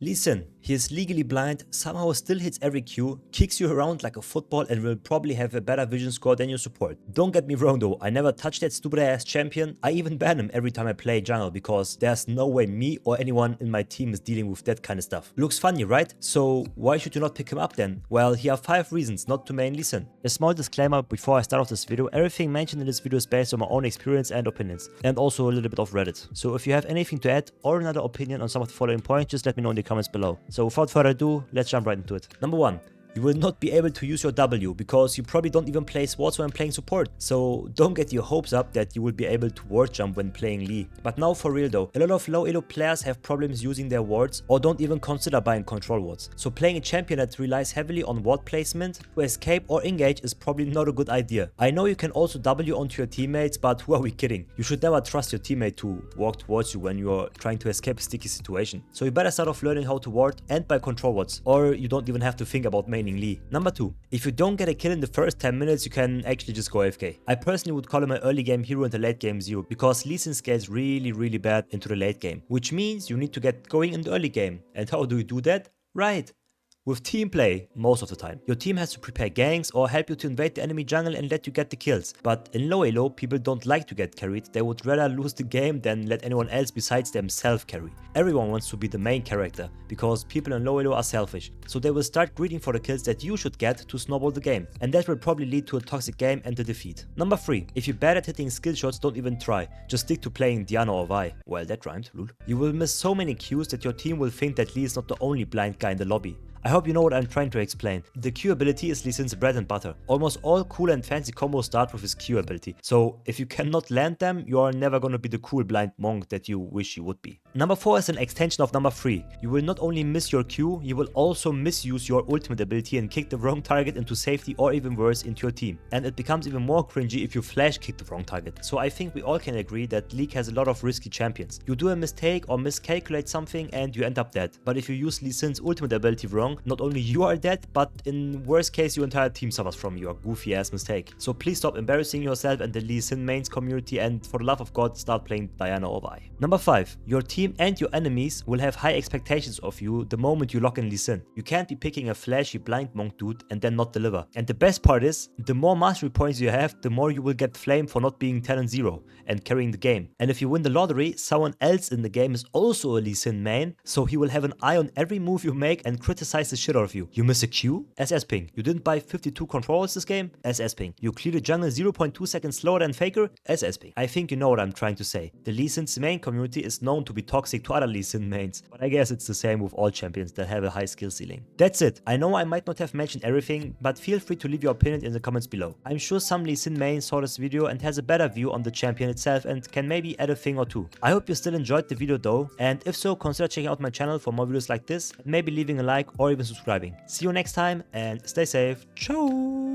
LeeSin, he is legally blind, somehow still hits every Q, kicks you around like a football and will probably have a better vision score than your support. Don't get me wrong though, I never touch that stupid ass champion. I even ban him every time I play jungle because there's no way me or anyone in my team is dealing with that kind of stuff. Looks funny, right? So why should you not pick him up then? Well, here are 5 reasons not to main LeeSin. A small disclaimer before I start off this video, everything mentioned in this video is based on my own experience and opinions, and also a little bit of Reddit. So if you have anything to add or another opinion on some of the following points, just let me know in the comments below. So without further ado, let's jump right into it. Number 1. You will not be able to use your W because you probably don't even play swords when playing support. So don't get your hopes up that you will be able to ward jump when playing Lee. But now for real though, a lot of low elo players have problems using their wards or don't even consider buying control wards. So playing a champion that relies heavily on ward placement to escape or engage is probably not a good idea. I know you can also W onto your teammates, but who are we kidding? You should never trust your teammate to walk towards you when you are trying to escape a sticky situation. So you better start off learning how to ward and buy control wards, or you don't even have to think about maining Lee. Number 2. If you don't get a kill in the first 10 minutes, you can actually just go AFK. I personally would call him an early game hero and a late game zero because LeeSin scales really bad into the late game, which means you need to get going in the early game. And how do you do that? Right, with team play, most of the time. Your team has to prepare ganks or help you to invade the enemy jungle and let you get the kills. But in low elo, people don't like to get carried. They would rather lose the game than let anyone else besides themselves carry. Everyone wants to be the main character because people in low elo are selfish. So they will start greeting for the kills that you should get to snowball the game. And that will probably lead to a toxic game and a defeat. Number 3. If you're bad at hitting skill shots, don't even try. Just stick to playing Diana or Vi. Well, that rhymed, lol. You will miss so many Qs that your team will think that Lee is not the only blind guy in the lobby. I hope you know what I'm trying to explain. The Q ability is LeeSin's bread and butter. Almost all cool and fancy combos start with his Q ability. So if you cannot land them, you are never gonna be the cool blind monk that you wish you would be. Number 4 is an extension of number 3. You will not only miss your Q, you will also misuse your ultimate ability and kick the wrong target into safety or even worse into your team. And it becomes even more cringy if you flash kick the wrong target. So I think we all can agree that League has a lot of risky champions. You do a mistake or miscalculate something and you end up dead. But if you use LeeSin's ultimate ability wrong, not only you are dead, but in worst case your entire team suffers from your goofy ass mistake. So please stop embarrassing yourself and the LeeSin mains community, and for the love of God, start playing Diana or Vi. Number 5. Your team and your enemies will have high expectations of you the moment you lock in LeeSin. You can't be picking a flashy blind monk dude and then not deliver. And the best part is, the more mastery points you have, the more you will get flamed for not being talent 0 and carrying the game. And if you win the lottery, someone else in the game is also a LeeSin main, so he will have an eye on every move you make and criticize the shit out of you. You miss a Q? SS ping. You didn't buy 52 controls this game? SS ping. You cleared the jungle 0.2 seconds slower than Faker? SS ping. I think you know what I'm trying to say. The LeeSin's main community is known to be toxic to other LeeSin mains, but I guess it's the same with all champions that have a high skill ceiling. That's it. I know I might not have mentioned everything, but feel free to leave your opinion in the comments below. I'm sure some LeeSin main saw this video and has a better view on the champion itself and can maybe add a thing or two. I hope you still enjoyed the video though, and if so, consider checking out my channel for more videos like this, and maybe leaving a like or even subscribing. See you next time and stay safe. Ciao!